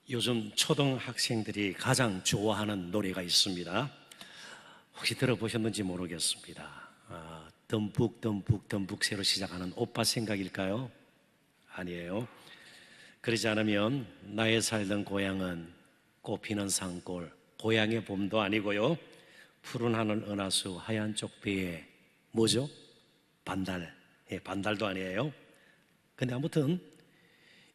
요즘 초등학생들이 가장 좋아하는 노래가 있습니다. 혹시 들어보셨는지 모르겠습니다. 듬뿍 듬뿍 듬뿍새로 시작하는 오빠 생각일까요? 아니에요. 그러지 않으면 나의 살던 고향은 꽃피는 산골, 고향의 봄도 아니고요. 푸른 하늘 은하수 하얀 쪽배에 뭐죠? 반달. 반달도 아니에요. 근데 아무튼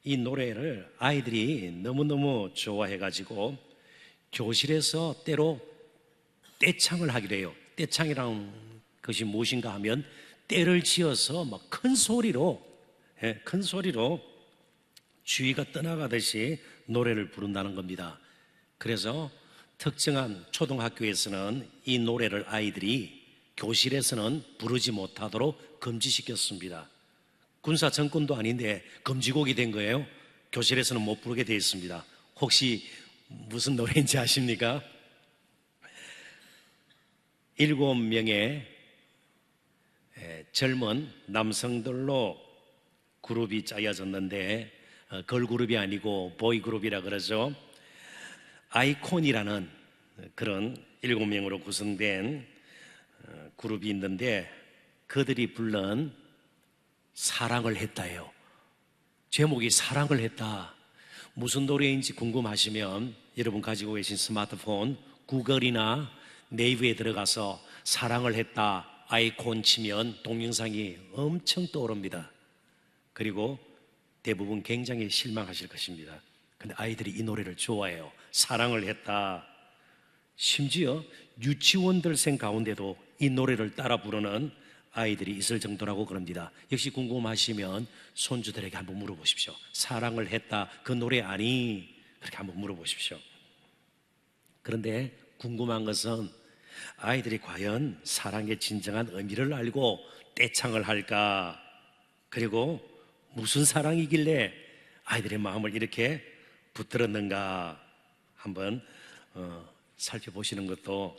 이 노래를 아이들이 너무너무 좋아해가지고 교실에서 때로 떼창을 하기로 해요. 떼창이라는 것이 무엇인가 하면 때를 지어서 막 큰 소리로 주위가 떠나가듯이 노래를 부른다는 겁니다. 그래서 특정한 초등학교에서는 이 노래를 아이들이 교실에서는 부르지 못하도록 금지시켰습니다. 군사 정권도 아닌데 금지곡이 된 거예요. 교실에서는 못 부르게 되어 있습니다. 혹시 무슨 노래인지 아십니까? 7명의 젊은 남성들로 그룹이 짜여졌는데 걸그룹이 아니고 보이그룹이라 그러죠. 아이콘이라는 그런 7명으로 구성된 그룹이 있는데 그들이 불른 사랑을 했다예요. 제목이 사랑을 했다. 무슨 노래인지 궁금하시면 여러분 가지고 계신 스마트폰 구글이나 네이버에 들어가서 사랑을 했다 아이콘 치면 동영상이 엄청 떠오릅니다. 그리고 대부분 굉장히 실망하실 것입니다. 근데 아이들이 이 노래를 좋아해요. 사랑을 했다. 심지어 유치원들생 가운데도 이 노래를 따라 부르는 아이들이 있을 정도라고 그럽니다. 역시 궁금하시면 손주들에게 한번 물어보십시오. 사랑을 했다 그 노래 아니? 그렇게 한번 물어보십시오. 그런데 궁금한 것은 아이들이 과연 사랑의 진정한 의미를 알고 떼창을 할까? 그리고 무슨 사랑이길래 아이들의 마음을 이렇게 붙들었는가? 한번 살펴보시는 것도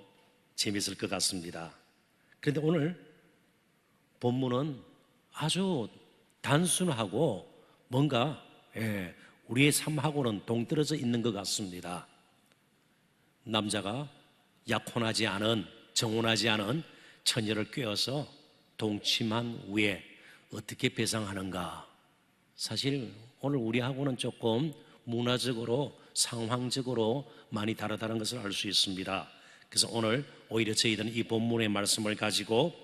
재미있을 것 같습니다. 그런데 오늘 본문은 아주 단순하고 뭔가 우리의 삶하고는 동떨어져 있는 것 같습니다. 남자가 약혼하지 않은, 정혼하지 않은 처녀를 꿰어서 동침한 후에 어떻게 배상하는가? 사실 오늘 우리하고는 조금 문화적으로 상황적으로 많이 다르다는 것을 알 수 있습니다. 그래서 오늘 오히려 저희들은 이 본문의 말씀을 가지고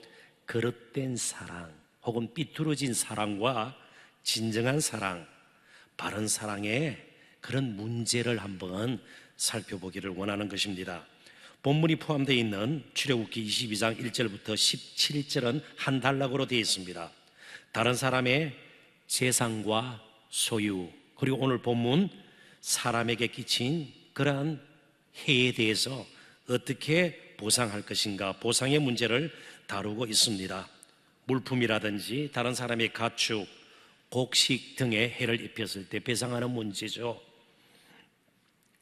그릇된 사랑 혹은 삐뚤어진 사랑과 진정한 사랑, 바른 사랑의 그런 문제를 한번 살펴보기를 원하는 것입니다. 본문이 포함되어 있는 출애굽기 22장 1절부터 17절은 한 단락으로 되어 있습니다. 다른 사람의 재산과 소유, 그리고 오늘 본문 사람에게 끼친 그러한 해에 대해서 어떻게 보상할 것인가, 보상의 문제를 다루고 있습니다. 물품이라든지 다른 사람의 가축, 곡식 등의 해를 입혔을 때 배상하는 문제죠.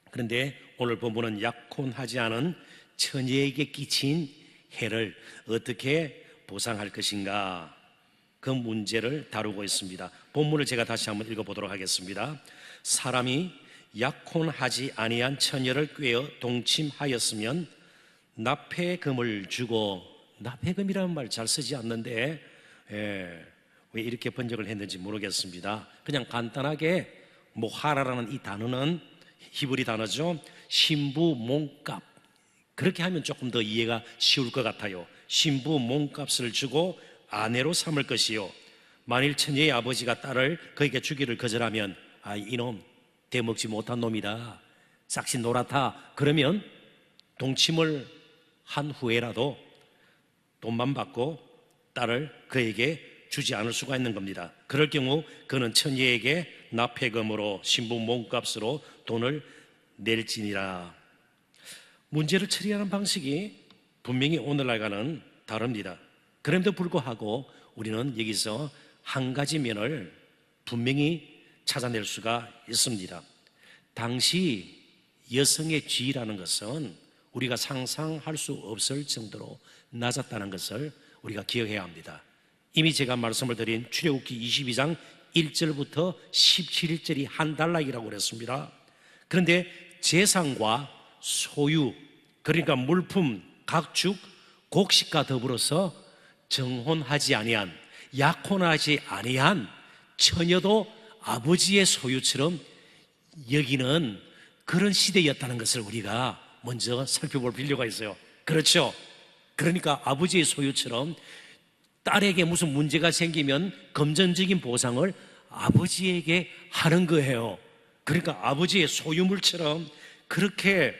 그런데 오늘 본문은 약혼하지 않은 처녀에게 끼친 해를 어떻게 보상할 것인가, 그 문제를 다루고 있습니다. 본문을 제가 다시 한번 읽어보도록 하겠습니다. 사람이 약혼하지 아니한 처녀를 꿰어 동침하였으면 납폐금을 주고, 납폐금이라는 말 잘 쓰지 않는데 왜 이렇게 번역을 했는지 모르겠습니다. 그냥 간단하게 모하라라는 이 단어는 히브리 단어죠. 신부 몸값, 그렇게 하면 조금 더 이해가 쉬울 것 같아요. 신부 몸값을 주고 아내로 삼을 것이요, 만일 처녀의 아버지가 딸을 그에게 주기를 거절하면 이놈 대먹지 못한 놈이다, 싹시 놀았다, 그러면 동침을 한 후에라도 돈만 받고 딸을 그에게 주지 않을 수가 있는 겁니다. 그럴 경우 그는 처녀에게 납폐금으로 신부 몸값으로 돈을 낼지니라. 문제를 처리하는 방식이 분명히 오늘날과는 다릅니다. 그럼에도 불구하고 우리는 여기서 한 가지 면을 분명히 찾아낼 수가 있습니다. 당시 여성의 지위라는 것은 우리가 상상할 수 없을 정도로 낮았다는 것을 우리가 기억해야 합니다. 이미 제가 말씀을 드린 출애굽기 22장 1절부터 17절이 한 단락이라고 그랬습니다. 그런데 재산과 소유, 그러니까 물품, 각축, 곡식과 더불어서 정혼하지 아니한, 약혼하지 아니한 처녀도 아버지의 소유처럼 여기는 그런 시대였다는 것을 우리가 먼저 살펴볼 필요가 있어요. 그렇죠? 그러니까 아버지의 소유처럼 딸에게 무슨 문제가 생기면 금전적인 보상을 아버지에게 하는 거예요. 그러니까 아버지의 소유물처럼 그렇게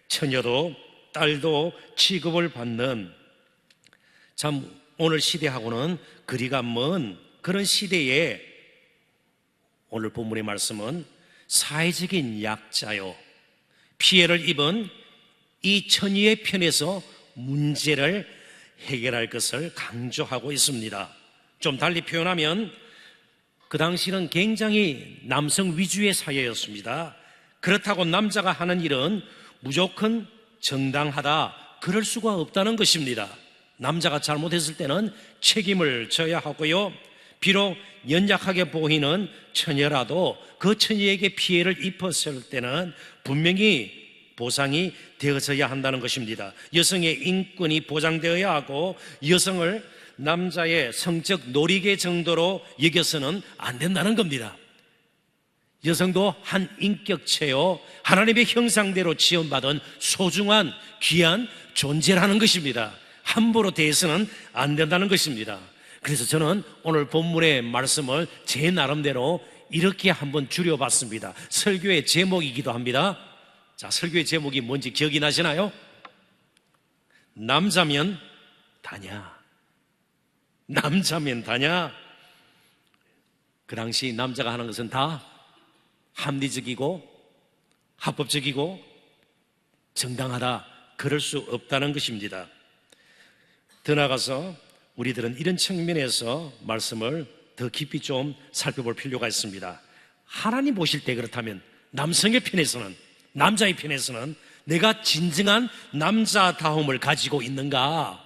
처녀도 딸도 취급을 받는, 참 오늘 시대하고는 거리가 먼 그런 시대에 오늘 본문의 말씀은 사회적인 약자요, 피해를 입은 이 처녀의 편에서 문제를 해결할 것을 강조하고 있습니다. 좀 달리 표현하면 그 당시는 굉장히 남성 위주의 사회였습니다. 그렇다고 남자가 하는 일은 무조건 정당하다, 그럴 수가 없다는 것입니다. 남자가 잘못했을 때는 책임을 져야 하고요, 비록 연약하게 보이는 처녀라도 그 처녀에게 피해를 입었을 때는 분명히 보상이 되어져야 한다는 것입니다. 여성의 인권이 보장되어야 하고 여성을 남자의 성적 놀이개 정도로 여겨서는 안 된다는 겁니다. 여성도 한 인격체요, 하나님의 형상대로 지원받은 소중한 귀한 존재라는 것입니다. 함부로 대해서는 안 된다는 것입니다. 그래서 저는 오늘 본문의 말씀을 제 나름대로 이렇게 한번 줄여봤습니다. 설교의 제목이기도 합니다. 자, 설교의 제목이 뭔지 기억이 나시나요? 남자면 다냐. 남자면 다냐. 그 당시 남자가 하는 것은 다 합리적이고 합법적이고 정당하다, 그럴 수 없다는 것입니다. 더 나아가서 우리들은 이런 측면에서 말씀을 더 깊이 좀 살펴볼 필요가 있습니다. 하나님 보실 때 그렇다면 남성의 편에서는, 남자의 편에서는 내가 진정한 남자다움을 가지고 있는가?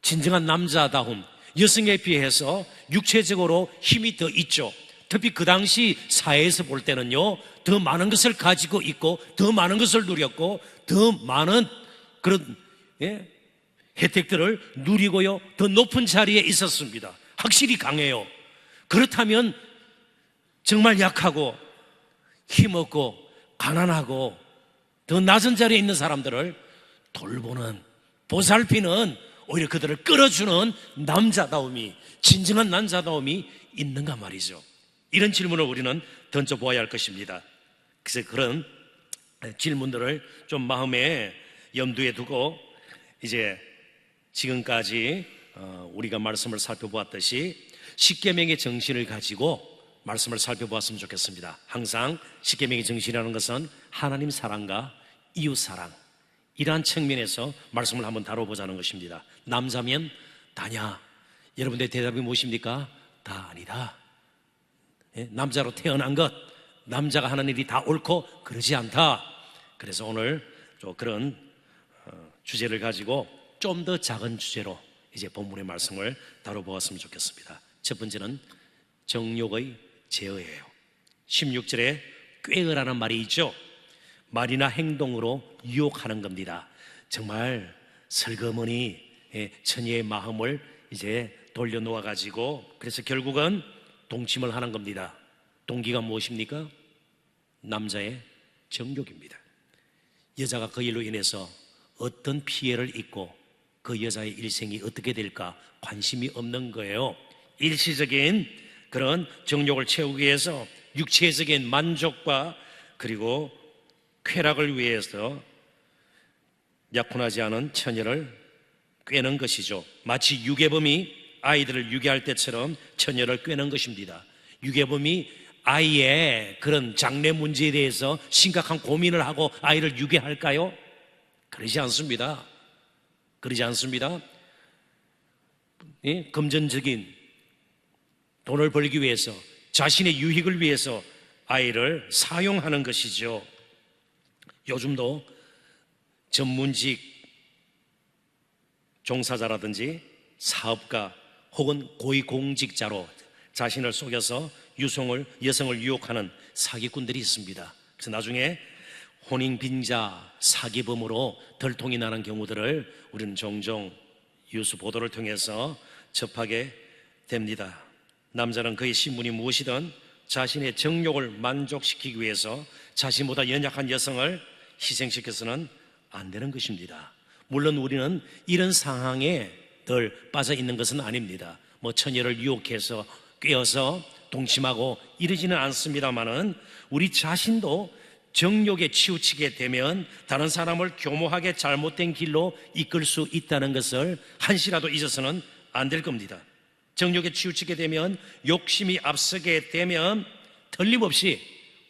진정한 남자다움, 여성에 비해서 육체적으로 힘이 더 있죠. 특히 그 당시 사회에서 볼 때는요, 더 많은 것을 가지고 있고 더 많은 것을 누렸고 더 많은 그런 혜택들을 누리고요, 더 높은 자리에 있었습니다. 확실히 강해요. 그렇다면 정말 약하고 힘없고 가난하고 더 낮은 자리에 있는 사람들을 돌보는, 보살피는, 오히려 그들을 끌어주는 남자다움이, 진정한 남자다움이 있는가 말이죠. 이런 질문을 우리는 던져보아야 할 것입니다. 그래서 그런 질문들을 좀 마음에 염두에 두고 이제 지금까지 우리가 말씀을 살펴보았듯이 십계명의 정신을 가지고 말씀을 살펴보았으면 좋겠습니다. 항상 십계명의 정신이라는 것은 하나님 사랑과 이웃 사랑, 이러한 측면에서 말씀을 한번 다뤄보자는 것입니다. 남자면 다냐? 여러분들의 대답이 무엇입니까? 다 아니다. 남자로 태어난 것, 남자가 하는 일이 다 옳고 그러지 않다. 그래서 오늘 좀 그런 주제를 가지고 좀 더 작은 주제로 이제 본문의 말씀을 다뤄보았으면 좋겠습니다. 첫 번째는 정욕의 제어예요. 16절에 꾀으라는 말이 있죠. 말이나 행동으로 유혹하는 겁니다. 정말 슬그머니 처녀의 마음을 이제 돌려놓아 가지고, 그래서 결국은 동침을 하는 겁니다. 동기가 무엇입니까? 남자의 정욕입니다. 여자가 그 일로 인해서 어떤 피해를 입고 그 여자의 일생이 어떻게 될까 관심이 없는 거예요. 일시적인 그런 정욕을 채우기 위해서 육체적인 만족과 그리고 쾌락을 위해서 약혼하지 않은 처녀를 꿰는 것이죠. 마치 유괴범이 아이들을 유괴할 때처럼 처녀를 꿰는 것입니다. 유괴범이 아이의 그런 장래 문제에 대해서 심각한 고민을 하고 아이를 유괴할까요? 그러지 않습니다. 그러지 않습니다. 금전적인 돈을 벌기 위해서, 자신의 유익을 위해서 아이를 사용하는 것이죠. 요즘도 전문직 종사자라든지 사업가 혹은 고위공직자로 자신을 속여서 여성을 유혹하는 사기꾼들이 있습니다. 그래서 나중에 혼인빈자 사기범으로 덜통이 나는 경우들을 우리는 종종 뉴스 보도를 통해서 접하게 됩니다. 남자는 그의 신분이 무엇이든 자신의 정욕을 만족시키기 위해서 자신보다 연약한 여성을 희생시켜서는 안 되는 것입니다. 물론 우리는 이런 상황에 늘 빠져 있는 것은 아닙니다. 처녀를 유혹해서 꿰어서 동침하고 이러지는 않습니다만은 우리 자신도 정욕에 치우치게 되면 다른 사람을 교모하게 잘못된 길로 이끌 수 있다는 것을 한시라도 잊어서는 안 될 겁니다. 정욕에 치우치게 되면, 욕심이 앞서게 되면 틀림없이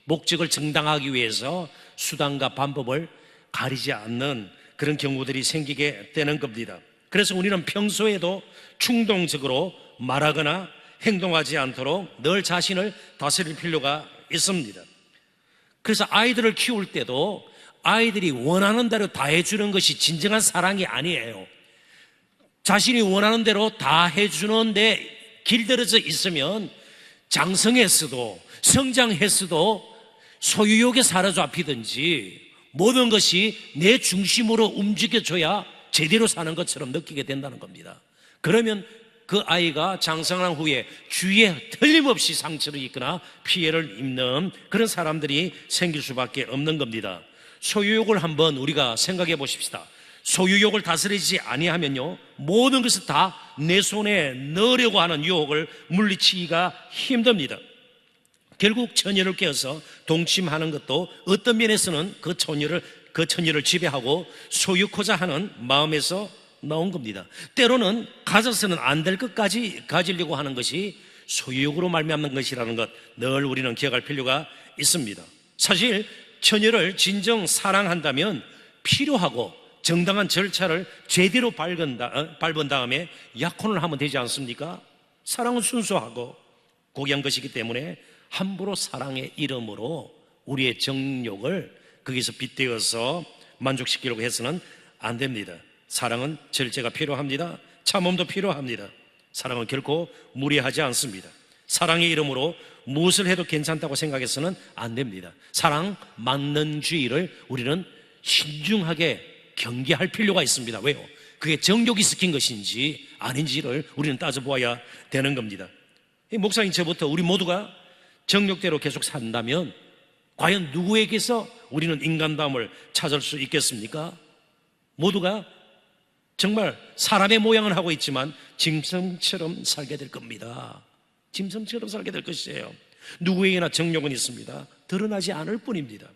목적을 정당화하기 위해서 수단과 방법을 가리지 않는 그런 경우들이 생기게 되는 겁니다. 그래서 우리는 평소에도 충동적으로 말하거나 행동하지 않도록 늘 자신을 다스릴 필요가 있습니다. 그래서 아이들을 키울 때도 아이들이 원하는 대로 다 해주는 것이 진정한 사랑이 아니에요. 자신이 원하는 대로 다 해주는데 길들여져 있으면 장성했어도 성장했어도 소유욕에 사로잡히든지 모든 것이 내 중심으로 움직여줘야 제대로 사는 것처럼 느끼게 된다는 겁니다. 그러면 그 아이가 장성한 후에 주위에 틀림없이 상처를 입거나 피해를 입는 그런 사람들이 생길 수밖에 없는 겁니다. 소유욕을 한번 우리가 생각해 보십시다. 소유욕을 다스리지 아니하면요, 모든 것을 다 내 손에 넣으려고 하는 유혹을 물리치기가 힘듭니다. 결국 처녀를 깨어서 동침하는 것도 어떤 면에서는 그 처녀를 지배하고 소유코자 하는 마음에서 나온 겁니다. 때로는 가져서는 안 될 것까지 가지려고 하는 것이 소유욕으로 말미암는 것이라는 것, 늘 우리는 기억할 필요가 있습니다. 사실 처녀를 진정 사랑한다면 필요하고 정당한 절차를 제대로 밟은 다음에 약혼을 하면 되지 않습니까? 사랑은 순수하고 고귀한 것이기 때문에 함부로 사랑의 이름으로 우리의 정욕을 거기서 빗대어서 만족시키려고 해서는 안 됩니다. 사랑은 절제가 필요합니다. 참음도 필요합니다. 사랑은 결코 무리하지 않습니다. 사랑의 이름으로 무엇을 해도 괜찮다고 생각해서는 안 됩니다. 사랑 만능주의를 우리는 신중하게 경계할 필요가 있습니다. 왜요? 그게 정욕이 섞인 것인지 아닌지를 우리는 따져보아야 되는 겁니다. 목사님, 저부터 우리 모두가 정욕대로 계속 산다면 과연 누구에게서 우리는 인간다움을 찾을 수 있겠습니까? 모두가 정말 사람의 모양을 하고 있지만 짐승처럼 살게 될 겁니다. 짐승처럼 살게 될 것이에요. 누구에게나 정욕은 있습니다. 드러나지 않을 뿐입니다.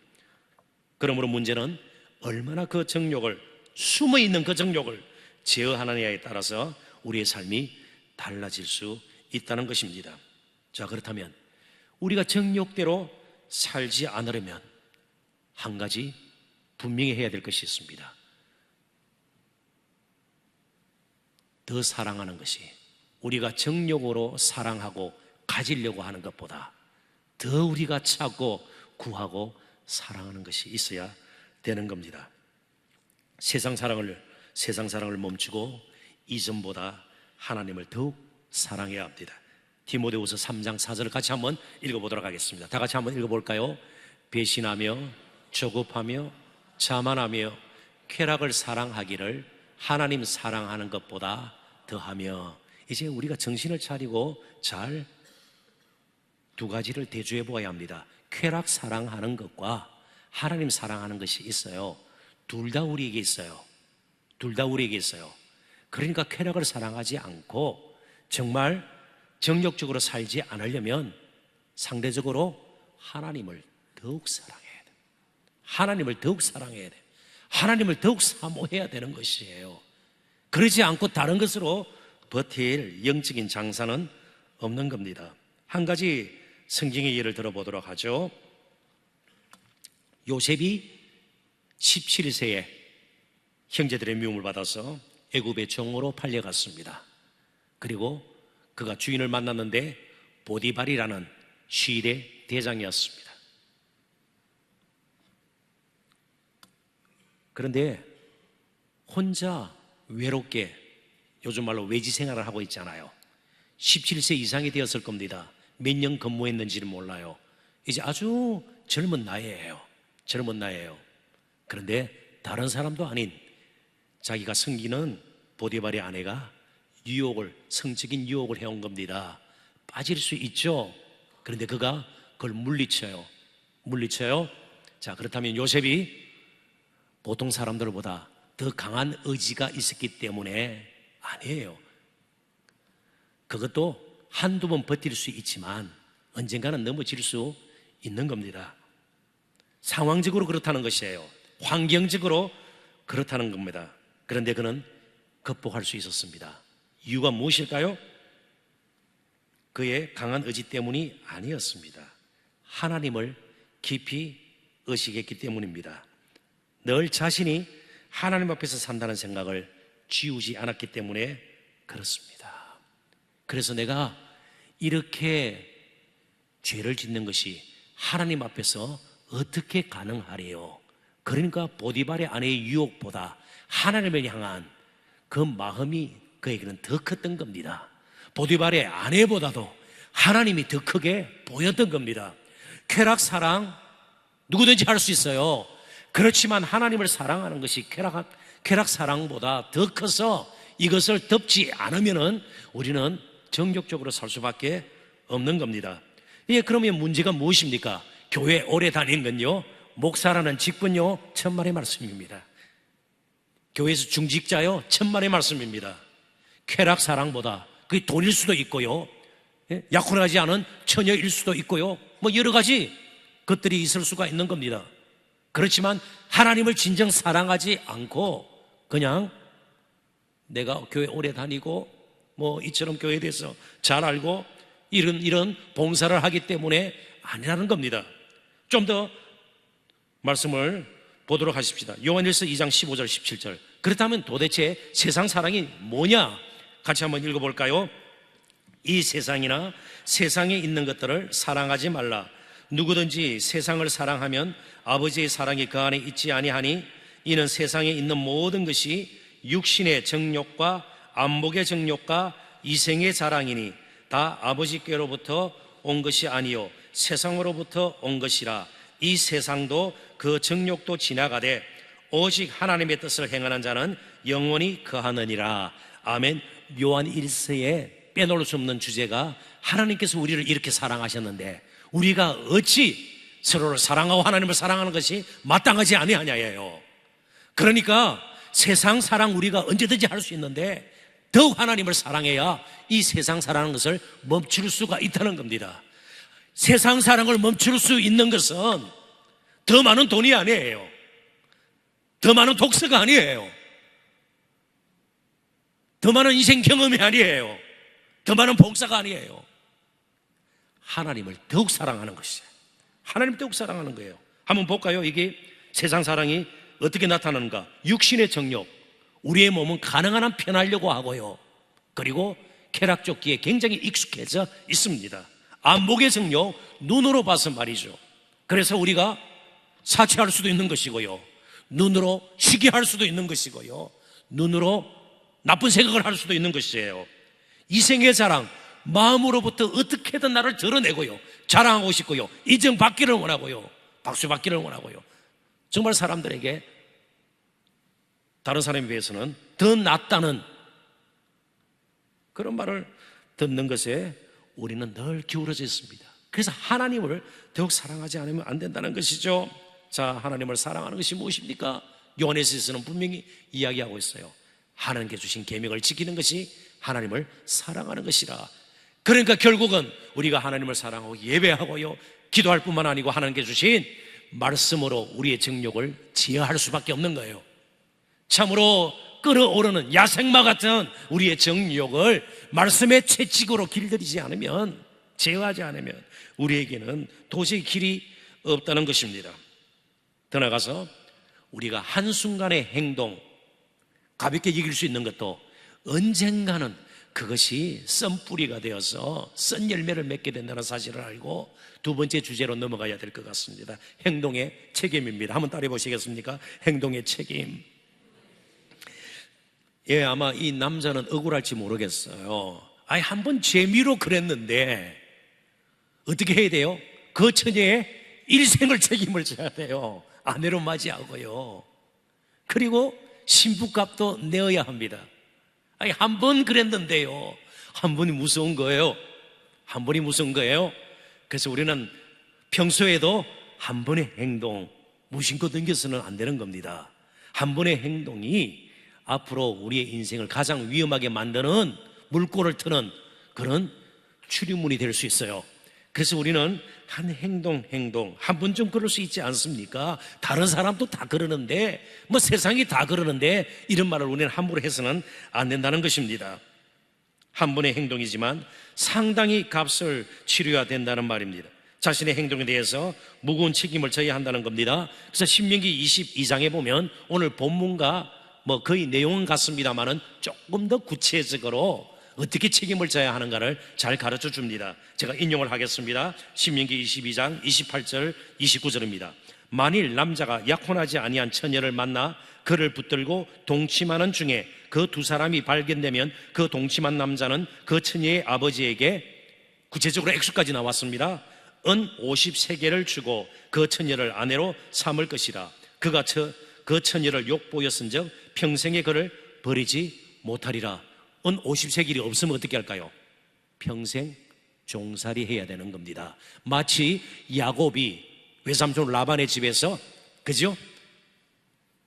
그러므로 문제는 얼마나 그 정욕을, 숨어있는 그 정욕을 제어하느냐에 따라서 우리의 삶이 달라질 수 있다는 것입니다. 자, 그렇다면 우리가 정욕대로 살지 않으려면 한 가지 분명히 해야 될 것이 있습니다. 더 사랑하는 것이, 우리가 정욕으로 사랑하고 가지려고 하는 것보다 더 우리가 찾고 구하고 사랑하는 것이 있어야 되는 겁니다. 세상 사랑을 멈추고 이전보다 하나님을 더욱 사랑해야 합니다. 디모데후서 3장 4절을 같이 한번 읽어보도록 하겠습니다. 다 같이 한번 읽어볼까요? 배신하며 조급하며 자만하며 쾌락을 사랑하기를 하나님 사랑하는 것보다 더하며. 이제 우리가 정신을 차리고 잘 두 가지를 대조해 보아야 합니다. 쾌락 사랑하는 것과 하나님 사랑하는 것이 있어요. 둘 다 우리에게 있어요. 둘 다 우리에게 있어요. 그러니까 쾌락을 사랑하지 않고 정말 정욕적으로 살지 않으려면 상대적으로 하나님을 더욱 사랑해야 돼. 하나님을 더욱 사랑해야 돼. 하나님을 더욱 사모해야 되는 것이에요. 그러지 않고 다른 것으로 버틸 영적인 장사는 없는 겁니다. 한 가지 성경의 예를 들어보도록 하죠. 요셉이 17세에 형제들의 미움을 받아서 애굽의 종으로 팔려갔습니다. 그리고 그가 주인을 만났는데 보디발이라는 시대 대장이었습니다. 그런데 혼자 외롭게, 요즘 말로 외지 생활을 하고 있잖아요. 17세 이상이 되었을 겁니다. 몇 년 근무했는지는 몰라요. 이제 아주 젊은 나이에요. 젊은 나이에요. 그런데 다른 사람도 아닌 자기가 섬기는 보디발의 아내가 성적인 유혹을 해온 겁니다. 빠질 수 있죠. 그런데 그가 그걸 물리쳐요. 자, 그렇다면 요셉이 보통 사람들보다 더 강한 의지가 있었기 때문에 아니에요. 그것도 한두 번 버틸 수 있지만 언젠가는 넘어질 수 있는 겁니다. 상황적으로 그렇다는 것이에요. 환경적으로 그렇다는 겁니다. 그런데 그는 극복할 수 있었습니다. 이유가 무엇일까요? 그의 강한 의지 때문이 아니었습니다. 하나님을 깊이 의식했기 때문입니다. 늘 자신이 하나님 앞에서 산다는 생각을 지우지 않았기 때문에 그렇습니다. 그래서 내가 이렇게 죄를 짓는 것이 하나님 앞에서 어떻게 가능하래요? 그러니까 보디발의 아내의 유혹보다 하나님을 향한 그 마음이 그에게는 더 컸던 겁니다. 보디발의 아내보다도 하나님이 더 크게 보였던 겁니다. 쾌락 사랑 누구든지 할 수 있어요. 그렇지만 하나님을 사랑하는 것이 쾌락 사랑보다 더 커서 이것을 덮지 않으면은 우리는 정욕적으로 살 수밖에 없는 겁니다. 예, 그러면 문제가 무엇입니까? 교회 오래 다닌 건요, 목사라는 직분요, 천만의 말씀입니다. 교회에서 중직자요, 천만의 말씀입니다. 쾌락 사랑보다 그게 돈일 수도 있고요, 약혼하지 않은 처녀일 수도 있고요, 뭐 여러 가지 것들이 있을 수가 있는 겁니다. 그렇지만 하나님을 진정 사랑하지 않고 그냥 내가 교회 오래 다니고 뭐 이처럼 교회에 대해서 잘 알고 이런 봉사를 하기 때문에 아니라는 겁니다. 좀 더 말씀을 보도록 하십시다. 요한일서 2장 15절 17절. 그렇다면 도대체 세상 사랑이 뭐냐? 같이 한번 읽어볼까요? 이 세상이나 세상에 있는 것들을 사랑하지 말라. 누구든지 세상을 사랑하면 아버지의 사랑이 그 안에 있지 아니하니 이는 세상에 있는 모든 것이 육신의 정욕과 안목의 정욕과 이생의 자랑이니 다 아버지께로부터 온 것이 아니요 세상으로부터 온 것이라. 이 세상도 그 정욕도 지나가되 오직 하나님의 뜻을 행하는 자는 영원히 거하느니라. 아멘. 요한 1서에 빼놓을 수 없는 주제가 하나님께서 우리를 이렇게 사랑하셨는데 우리가 어찌 서로를 사랑하고 하나님을 사랑하는 것이 마땅하지 아니하냐예요. 그러니까 세상 사랑 우리가 언제든지 할 수 있는데 더욱 하나님을 사랑해야 이 세상 사랑하는 것을 멈출 수가 있다는 겁니다. 세상 사랑을 멈출 수 있는 것은 더 많은 돈이 아니에요. 더 많은 독서가 아니에요. 더 많은 인생 경험이 아니에요. 더 많은 봉사가 아니에요. 하나님을 더욱 사랑하는 것이에요. 하나님을 더욱 사랑하는 거예요. 한번 볼까요? 이게 세상 사랑이 어떻게 나타나는가? 육신의 정욕, 우리의 몸은 가능한 한 편하려고 하고요, 그리고 쾌락조끼에 굉장히 익숙해져 있습니다. 안목의 정욕, 눈으로 봐서 말이죠. 그래서 우리가 사치할 수도 있는 것이고요, 눈으로 시기할 수도 있는 것이고요, 눈으로 나쁜 생각을 할 수도 있는 것이에요. 이생의 자랑, 마음으로부터 어떻게든 나를 드러내고요, 자랑하고 싶고요, 인정받기를 원하고요, 박수받기를 원하고요. 정말 사람들에게 다른 사람에 비해서는 더 낫다는 그런 말을 듣는 것에 우리는 늘 기울어져 있습니다. 그래서 하나님을 더욱 사랑하지 않으면 안 된다는 것이죠. 자, 하나님을 사랑하는 것이 무엇입니까? 요한에서는 분명히 이야기하고 있어요. 하나님께 주신 계명을 지키는 것이 하나님을 사랑하는 것이라. 그러니까 결국은 우리가 하나님을 사랑하고 예배하고요, 기도할 뿐만 아니고 하나님께 주신 말씀으로 우리의 정욕을 제어할 수밖에 없는 거예요. 참으로 끓어오르는 야생마 같은 우리의 정욕을 말씀의 채찍으로 길들이지 않으면, 제어하지 않으면 우리에게는 도저히 길이 없다는 것입니다. 더 나아가서 우리가 한순간의 행동, 가볍게 이길 수 있는 것도 언젠가는 그것이 썬뿌리가 되어서 썬 열매를 맺게 된다는 사실을 알고 두 번째 주제로 넘어가야 될 것 같습니다. 행동의 책임입니다. 한번 따라해 보시겠습니까? 행동의 책임. 예, 아마 이 남자는 억울할지 모르겠어요. 아니, 한번 재미로 그랬는데 어떻게 해야 돼요? 그 처녀의 일생을 책임을 져야 돼요. 아내로 맞이하고요. 그리고 신부값도 내어야 합니다. 아니, 한 번 그랬는데요. 한 번이 무서운 거예요. 한 번이 무서운 거예요. 그래서 우리는 평소에도 한 번의 행동 무심코 넘겨서는 안 되는 겁니다. 한 번의 행동이 앞으로 우리의 인생을 가장 위험하게 만드는 물꼬를 트는 그런 출입문이 될 수 있어요. 그래서 우리는 한 행동 한 번 좀 그럴 수 있지 않습니까? 다른 사람도 다 그러는데, 뭐 세상이 다 그러는데, 이런 말을 우리는 함부로 해서는 안 된다는 것입니다. 한 번의 행동이지만 상당히 값을 치러야 된다는 말입니다. 자신의 행동에 대해서 무거운 책임을 져야 한다는 겁니다. 그래서 신명기 22장에 보면 오늘 본문과 뭐 거의 내용은 같습니다만은 조금 더 구체적으로 어떻게 책임을 져야 하는가를 잘 가르쳐 줍니다. 제가 인용을 하겠습니다. 신명기 22장 28절 29절입니다. 만일 남자가 약혼하지 아니한 처녀를 만나 그를 붙들고 동침하는 중에 그 두 사람이 발견되면 그 동침한 남자는 그 처녀의 아버지에게, 구체적으로 액수까지 나왔습니다, 은 50세겔을 주고 그 처녀를 아내로 삼을 것이라. 그가 그 처녀를 욕보였은즉 평생에 그를 버리지 못하리라. 은 50세겔이 없으면 어떻게 할까요? 평생 종살이 해야 되는 겁니다. 마치 야곱이 외삼촌 라반의 집에서, 그죠?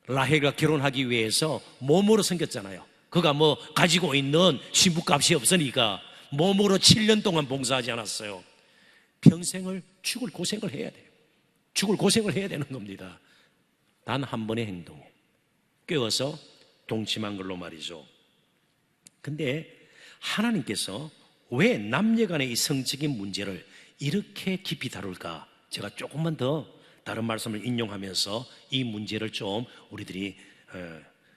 라헬과 결혼하기 위해서 몸으로 섬겼잖아요. 그가 뭐 가지고 있는 신부값이 없으니까 몸으로 7년 동안 봉사하지 않았어요. 평생을 죽을 고생을 해야 돼요. 죽을 고생을 해야 되는 겁니다. 단 한 번의 행동에 꿰어서 동침한 걸로 말이죠. 근데 하나님께서 왜 남녀간의 이 성적인 문제를 이렇게 깊이 다룰까? 제가 조금만 더 다른 말씀을 인용하면서 이 문제를 좀 우리들이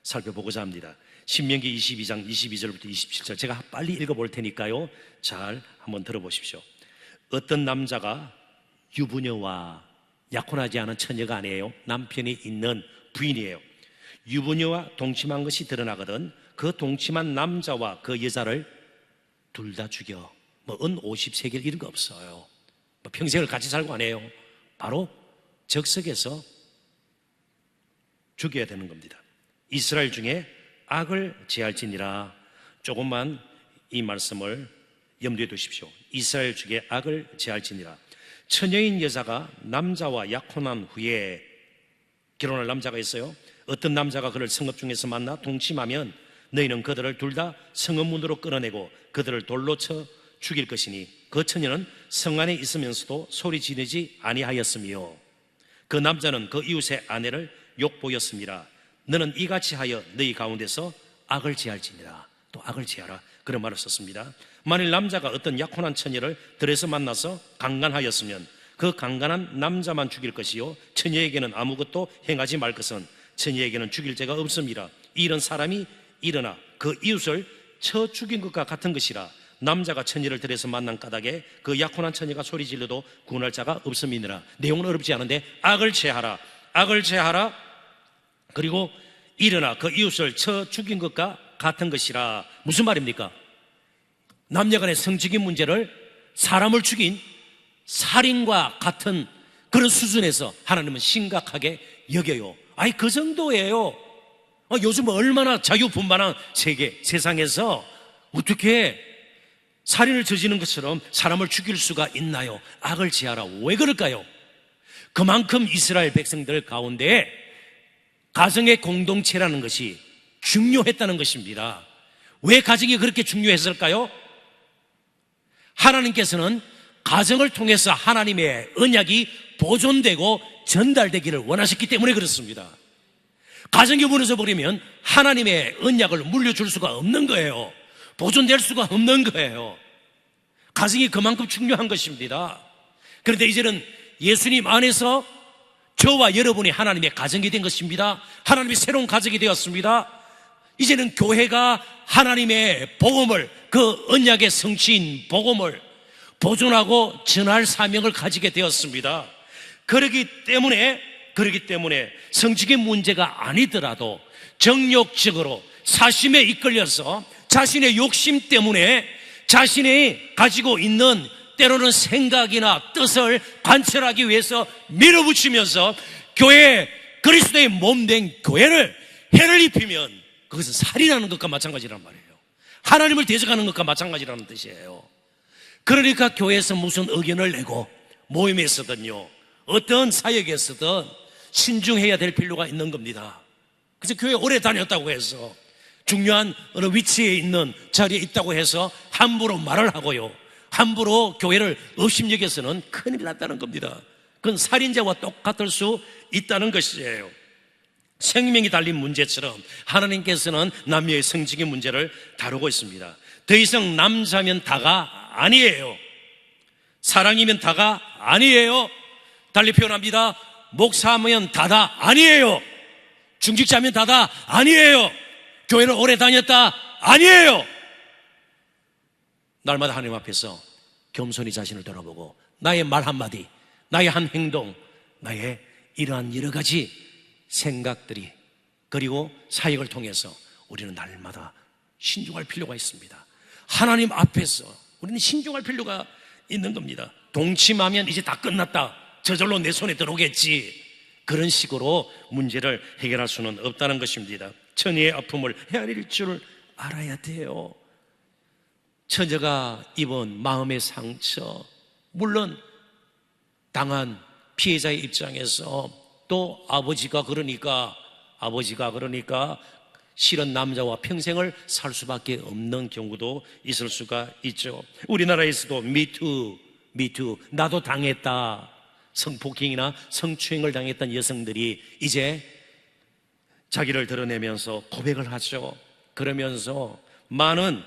살펴보고자 합니다. 신명기 22장 22절부터 27절 제가 빨리 읽어볼 테니까요, 잘 한번 들어보십시오. 어떤 남자가 유부녀와, 약혼하지 않은 처녀가 아니에요, 남편이 있는 부인이에요, 유부녀와 동침한 것이 드러나거든 그 동침한 남자와 그 여자를 둘 다 죽여. 뭐 은 50세겔 이런 거 없어요. 뭐 평생을 같이 살고 안 해요. 바로 적석에서 죽여야 되는 겁니다. 이스라엘 중에 악을 제할지니라. 조금만 이 말씀을 염두에 두십시오. 이스라엘 중에 악을 제할지니라. 처녀인 여자가 남자와 약혼한 후에, 결혼할 남자가 있어요. 어떤 남자가 그를 성읍 중에서 만나 동침하면 너희는 그들을 둘 다 성읍 문으로 끌어내고 그들을 돌로 쳐 죽일 것이니 그 처녀는 성 안에 있으면서도 소리 지르지 아니하였으며 그 남자는 그 이웃의 아내를 욕보였습니다. 너는 이같이 하여 너희 가운데서 악을 제할지니라. 또 악을 제하라, 그런 말을 썼습니다. 만일 남자가 어떤 약혼한 처녀를 들에서 만나서 강간하였으면 그 강간한 남자만 죽일 것이요 처녀에게는 아무것도 행하지 말 것은 처녀에게는 죽일 죄가 없습니다. 이런 사람이 일어나 그 이웃을 쳐 죽인 것과 같은 것이라. 남자가 처녀를 들에서 만난 까닭에 그 약혼한 처녀가 소리 질러도 구원할 자가 없음이니라. 내용은 어렵지 않은데 악을 제하라, 악을 제하라, 그리고 일어나 그 이웃을 쳐 죽인 것과 같은 것이라. 무슨 말입니까? 남녀간의 성적인 문제를 사람을 죽인 살인과 같은 그런 수준에서 하나님은 심각하게 여겨요. 아니, 그 정도예요. 요즘 얼마나 자유분방한 세상에서 어떻게 살인을 저지르는 것처럼 사람을 죽일 수가 있나요? 악을 제하라. 왜 그럴까요? 그만큼 이스라엘 백성들 가운데 가정의 공동체라는 것이 중요했다는 것입니다. 왜 가정이 그렇게 중요했을까요? 하나님께서는 가정을 통해서 하나님의 언약이 보존되고 전달되기를 원하셨기 때문에 그렇습니다. 가정이 무너져 버리면 하나님의 언약을 물려줄 수가 없는 거예요. 보존될 수가 없는 거예요. 가정이 그만큼 중요한 것입니다. 그런데 이제는 예수님 안에서 저와 여러분이 하나님의 가정이 된 것입니다. 하나님의 새로운 가정이 되었습니다. 이제는 교회가 하나님의 복음을, 그 언약의 성취인 복음을 보존하고 전할 사명을 가지게 되었습니다. 그렇기 때문에 성적인 문제가 아니더라도 정욕적으로 사심에 이끌려서 자신의 욕심 때문에 자신이 가지고 있는 때로는 생각이나 뜻을 관철하기 위해서 밀어붙이면서 교회, 그리스도의 몸된 교회를 해를 입히면 그것은 살인하는 것과 마찬가지란 말이에요. 하나님을 대적하는 것과 마찬가지라는 뜻이에요. 그러니까 교회에서 무슨 의견을 내고 모임에서든요, 어떤 사역에서든 신중해야 될 필요가 있는 겁니다. 그래서 교회 오래 다녔다고 해서 중요한 어느 위치에 있는 자리에 있다고 해서 함부로 말을 하고요, 함부로 교회를 업신여겨서는 큰일 났다는 겁니다. 그건 살인죄와 똑같을 수 있다는 것이에요. 생명이 달린 문제처럼 하나님께서는 남녀의 성직의 문제를 다루고 있습니다. 더 이상 남자면 다가 아니에요. 사랑이면 다가 아니에요. 달리 표현합니다. 목사면 다다 아니에요. 중직자면 다다 아니에요. 교회를 오래 다녔다 아니에요. 날마다 하나님 앞에서 겸손히 자신을 돌아보고 나의 말 한마디, 나의 한 행동, 나의 이러한 여러 가지 생각들이, 그리고 사역을 통해서 우리는 날마다 신중할 필요가 있습니다. 하나님 앞에서 우리는 신중할 필요가 있는 겁니다. 동침하면 이제 다 끝났다, 저절로 내 손에 들어오겠지, 그런 식으로 문제를 해결할 수는 없다는 것입니다. 처녀의 아픔을 헤아릴 줄 알아야 돼요. 처녀가 입은 마음의 상처, 물론 당한 피해자의 입장에서 또 아버지가 그러니까 싫은 남자와 평생을 살 수밖에 없는 경우도 있을 수가 있죠. 우리나라에서도 미투, 나도 당했다, 성폭행이나 성추행을 당했던 여성들이 이제 자기를 드러내면서 고백을 하죠. 그러면서 많은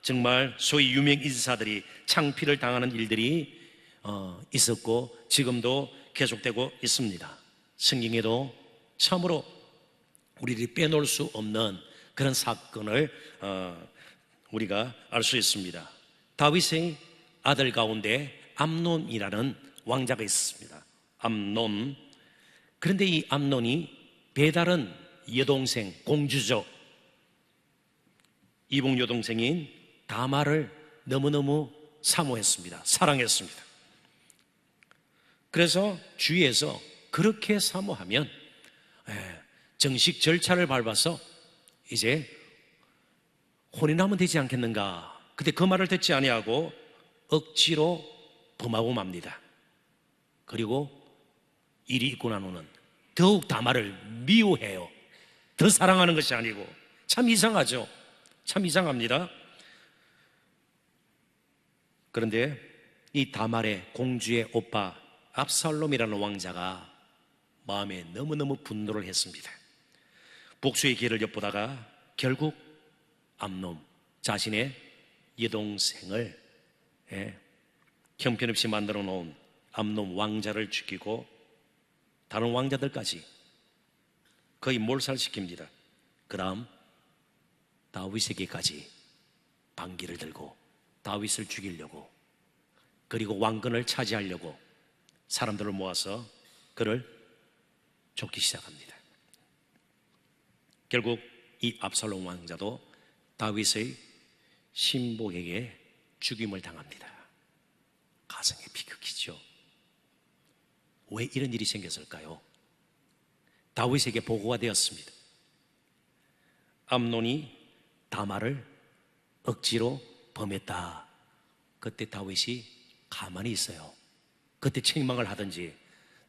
정말 소위 유명 인사들이 창피를 당하는 일들이 있었고 지금도 계속되고 있습니다. 성경에도 참으로 우리들이 빼놓을 수 없는 그런 사건을 우리가 알 수 있습니다. 다윗의 아들 가운데 암논이라는 왕자가 있었습니다. 암논. 그런데 이 암논이 배다른 여동생, 공주죠, 이복 여동생인 다말을 너무너무 사모했습니다. 사랑했습니다. 그래서 주위에서 그렇게 사모하면 정식 절차를 밟아서 이제 혼인하면 되지 않겠는가. 근데 그 말을 듣지 아니하고 억지로 범하고 맙니다. 그리고 일이 있고 난 후는 더욱 다말을 미워해요. 더 사랑하는 것이 아니고. 참 이상하죠. 참 이상합니다. 그런데 이 다말의 공주의 오빠 압살롬이라는 왕자가 마음에 너무너무 분노를 했습니다. 복수의 기회를 엿보다가 결국 암논, 자신의 여동생을 형편없이 만들어 놓은 암논 왕자를 죽이고 다른 왕자들까지 거의 몰살시킵니다. 그 다음 다윗에게까지 반기를 들고 다윗을 죽이려고, 그리고 왕권을 차지하려고 사람들을 모아서 그를 쫓기 시작합니다. 결국 이 압살롬 왕자도 다윗의 신복에게 죽임을 당합니다. 가정의 비극이죠. 왜 이런 일이 생겼을까요? 다윗에게 보고가 되었습니다. 암논이 다말을 억지로 범했다. 그때 다윗이 가만히 있어요. 그때 책망을 하든지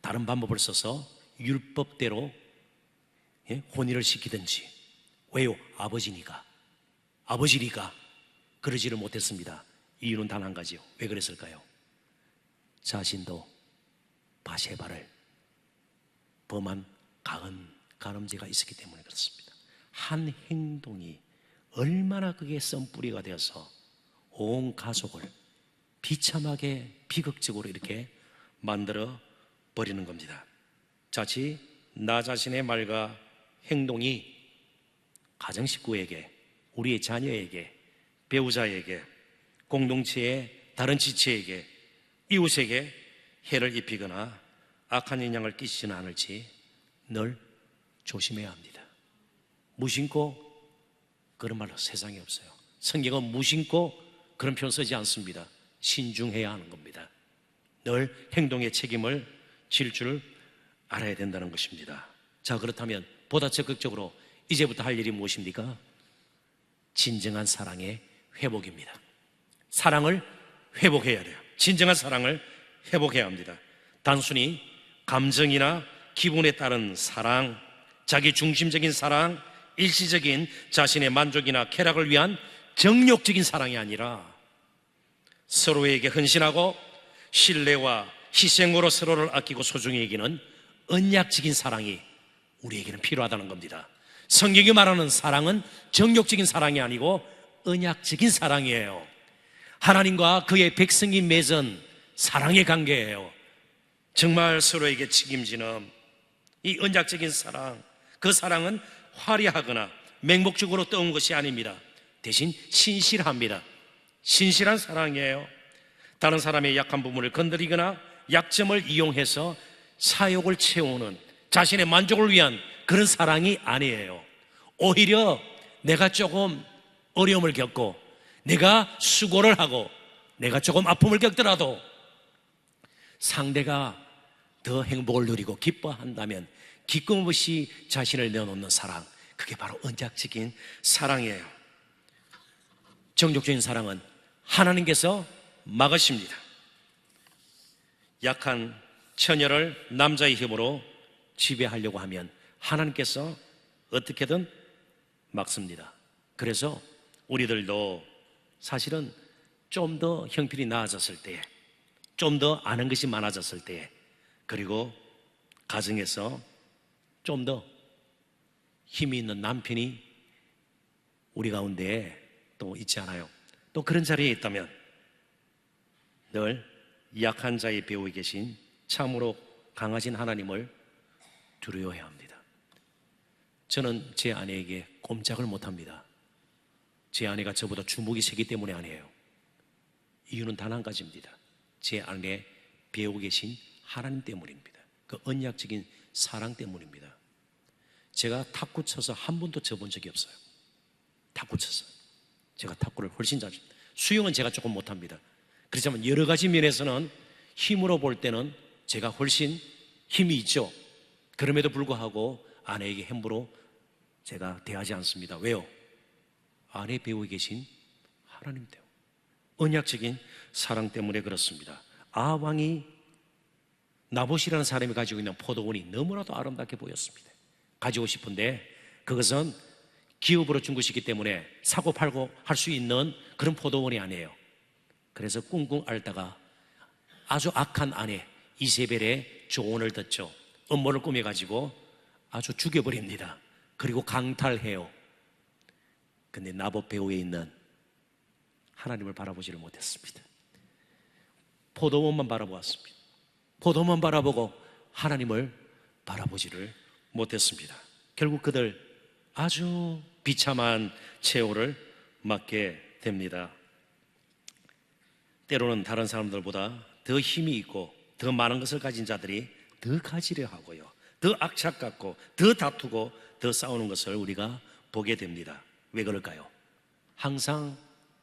다른 방법을 써서 율법대로 혼인을 시키든지. 왜요? 아버지니까 그러지를 못했습니다. 이유는 단 한 가지요. 왜 그랬을까요? 자신도 바세바를 범한 간음죄가 있었기 때문에 그렇습니다. 한 행동이 얼마나 그게 썬뿌리가 되어서 온 가족을 비참하게 비극적으로 이렇게 만들어 버리는 겁니다. 자칫 나 자신의 말과 행동이 가정 식구에게, 우리의 자녀에게, 배우자에게, 공동체의 다른 지체에게, 이웃에게 해를 입히거나 악한 영향을 끼치지는 않을지 늘 조심해야 합니다. 무심코 그런 말 세상에 없어요. 성경은 무심코 그런 표현 쓰지 않습니다. 신중해야 하는 겁니다. 늘 행동의 책임을 질 줄 알아야 된다는 것입니다. 자, 그렇다면 보다 적극적으로 이제부터 할 일이 무엇입니까? 진정한 사랑의 회복입니다. 사랑을 회복해야 돼요. 진정한 사랑을 회복해야 합니다. 단순히 감정이나 기분에 따른 사랑, 자기 중심적인 사랑, 일시적인 자신의 만족이나 쾌락을 위한 정욕적인 사랑이 아니라 서로에게 헌신하고 신뢰와 희생으로 서로를 아끼고 소중히 여기는 언약적인 사랑이 우리에게는 필요하다는 겁니다. 성경이 말하는 사랑은 정욕적인 사랑이 아니고 언약적인 사랑이에요. 하나님과 그의 백성이 맺은 사랑의 관계예요. 정말 서로에게 책임지는 이 언약적인 사랑, 그 사랑은 화려하거나 맹목적으로 떠온 것이 아닙니다. 대신 신실합니다. 신실한 사랑이에요. 다른 사람의 약한 부분을 건드리거나 약점을 이용해서 사욕을 채우는, 자신의 만족을 위한 그런 사랑이 아니에요. 오히려 내가 조금 어려움을 겪고 내가 수고를 하고 내가 조금 아픔을 겪더라도 상대가 더 행복을 누리고 기뻐한다면 기쁨 없이 자신을 내어놓는 사랑, 그게 바로 언약적인 사랑이에요. 정욕적인 사랑은 하나님께서 막으십니다. 약한 처녀를 남자의 힘으로 지배하려고 하면 하나님께서 어떻게든 막습니다. 그래서 우리들도 사실은 좀 더 형편이 나아졌을 때에, 좀 더 아는 것이 많아졌을 때에, 그리고 가정에서 좀 더 힘이 있는 남편이 우리 가운데 또 있지 않아요? 또 그런 자리에 있다면 늘 약한 자의 배후에 계신 참으로 강하신 하나님을 두려워해야 합니다. 저는 제 아내에게 꼼짝을 못합니다. 제 아내가 저보다 주먹이 세기 때문에 아니에요. 이유는 단 한 가지입니다. 제 아내 배우고 계신 하나님 때문입니다. 그 언약적인 사랑 때문입니다. 제가 탁구 쳐서 한 번도 져본 적이 없어요. 탁구 쳐서 제가 탁구를 훨씬 잘, 수영은 제가 조금 못합니다. 그렇지만 여러 가지 면에서는 힘으로 볼 때는 제가 훨씬 힘이 있죠. 그럼에도 불구하고 아내에게 함부로 제가 대하지 않습니다. 왜요? 아내 배우에 계신 하나님 때문에, 언약적인 사랑 때문에 그렇습니다. 아왕이 나봇이라는 사람이 가지고 있는 포도원이 너무나도 아름답게 보였습니다. 가지고 싶은데 그것은 기업으로 준 것이기 때문에 사고 팔고 할 수 있는 그런 포도원이 아니에요. 그래서 꿍꿍 앓다가 아주 악한 아내 이세벨의 조언을 듣죠. 음모를 꾸며가지고 아주 죽여버립니다. 그리고 강탈해요. 근데 나봇 배후에 있는 하나님을 바라보지를 못했습니다. 포도원만 바라보았습니다. 포도원만 바라보고 하나님을 바라보지를 못했습니다. 결국 그들 아주 비참한 최후를 맞게 됩니다. 때로는 다른 사람들보다 더 힘이 있고 더 많은 것을 가진 자들이 더 가지려 하고요, 더 악착 같고 더 다투고 더 싸우는 것을 우리가 보게 됩니다. 왜 그럴까요? 항상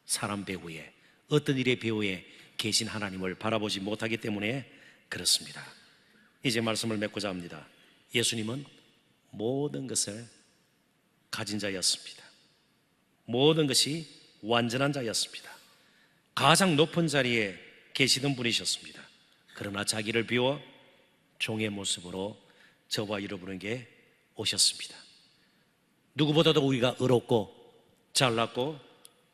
사람 배후에, 어떤 일의 배후에 계신 하나님을 바라보지 못하기 때문에 그렇습니다. 이제 말씀을 맺고자 합니다. 예수님은 모든 것을 가진 자였습니다. 모든 것이 완전한 자였습니다. 가장 높은 자리에 계시던 분이셨습니다. 그러나 자기를 비워 종의 모습으로 저와 여러분에게 오셨습니다. 누구보다도 우리가 의롭고 잘났고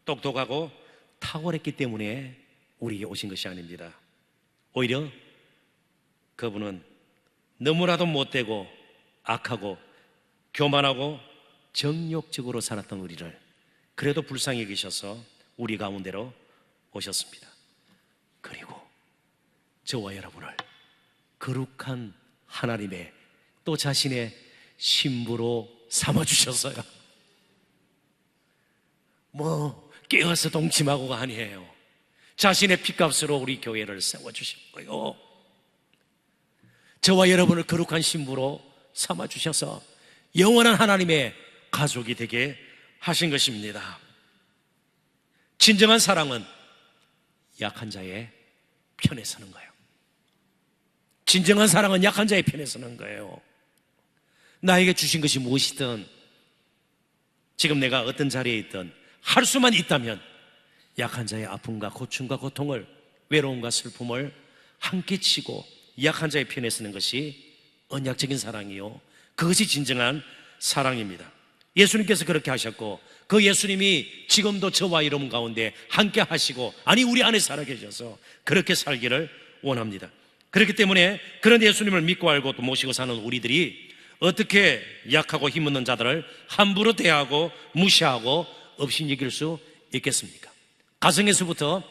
똑똑하고 탁월했기 때문에 우리에게 오신 것이 아닙니다. 오히려 그분은 너무나도 못되고 악하고 교만하고 정욕적으로 살았던 우리를 그래도 불쌍히 여기셔서 우리 가운데로 오셨습니다. 그리고 저와 여러분을 거룩한 하나님의 또 자신의 신부로 삼아주셨어요. 깨어서 동침하고가 아니에요. 자신의 피값으로 우리 교회를 세워주신 거예요. 저와 여러분을 거룩한 신부로 삼아주셔서 영원한 하나님의 가족이 되게 하신 것입니다. 진정한 사랑은 약한 자의 편에 서는 거예요. 진정한 사랑은 약한 자의 편에 서는 거예요. 나에게 주신 것이 무엇이든 지금 내가 어떤 자리에 있든 할 수만 있다면 약한 자의 아픔과 고충과 고통을, 외로움과 슬픔을 함께 치고 약한 자의 편에 서는 것이 언약적인 사랑이요, 그것이 진정한 사랑입니다. 예수님께서 그렇게 하셨고 그 예수님이 지금도 저와 여러분 가운데 함께 하시고, 아니 우리 안에 살아 계셔서 그렇게 살기를 원합니다. 그렇기 때문에 그런 예수님을 믿고 알고 또 모시고 사는 우리들이 어떻게 약하고 힘없는 자들을 함부로 대하고 무시하고 없이 여길 수 있겠습니까? 가정에서부터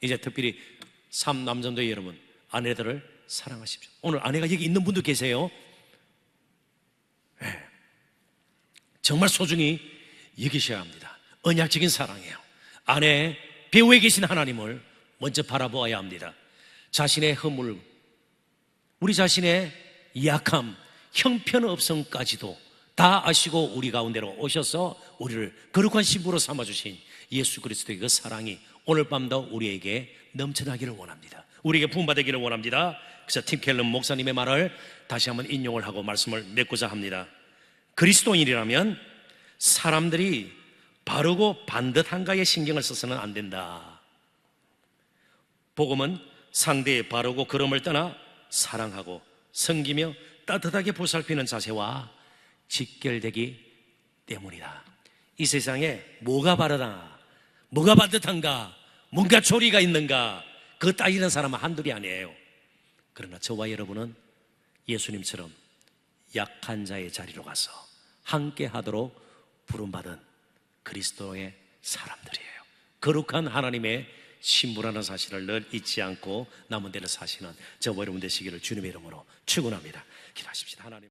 이제 특별히 3남전도의 여러분, 아내들을 사랑하십시오. 오늘 아내가 여기 있는 분도 계세요. 네. 정말 소중히 여기셔야 합니다. 언약적인 사랑이에요. 아내, 배후에 계신 하나님을 먼저 바라보아야 합니다. 자신의 허물, 우리 자신의 약함, 형편없음까지도 다 아시고 우리 가운데로 오셔서 우리를 거룩한 신부로 삼아주신 예수 그리스도의 그 사랑이 오늘 밤도 우리에게 넘쳐나기를 원합니다. 우리에게 부음받기를 원합니다. 그래서 팀 켈런 목사님의 말을 다시 한번 인용을 하고 말씀을 맺고자 합니다. 그리스도인이라면 사람들이 바르고 반듯한가에 신경을 써서는 안 된다. 복음은 상대의 바르고 그름을 떠나 사랑하고 섬기며 따뜻하게 보살피는 자세와 직결되기 때문이다. 이 세상에 뭐가 바르다, 뭐가 반듯한가, 뭔가 조리가 있는가, 그거 따지는 사람은 한둘이 아니에요. 그러나 저와 여러분은 예수님처럼 약한 자의 자리로 가서 함께 하도록 부름받은 그리스도의 사람들이에요. 거룩한 하나님의 신부라는 사실을 늘 잊지 않고 남은 대로 사시는 저와 여러분 되시기를 주님의 이름으로 축원합니다. 기도하십시다. 하나님.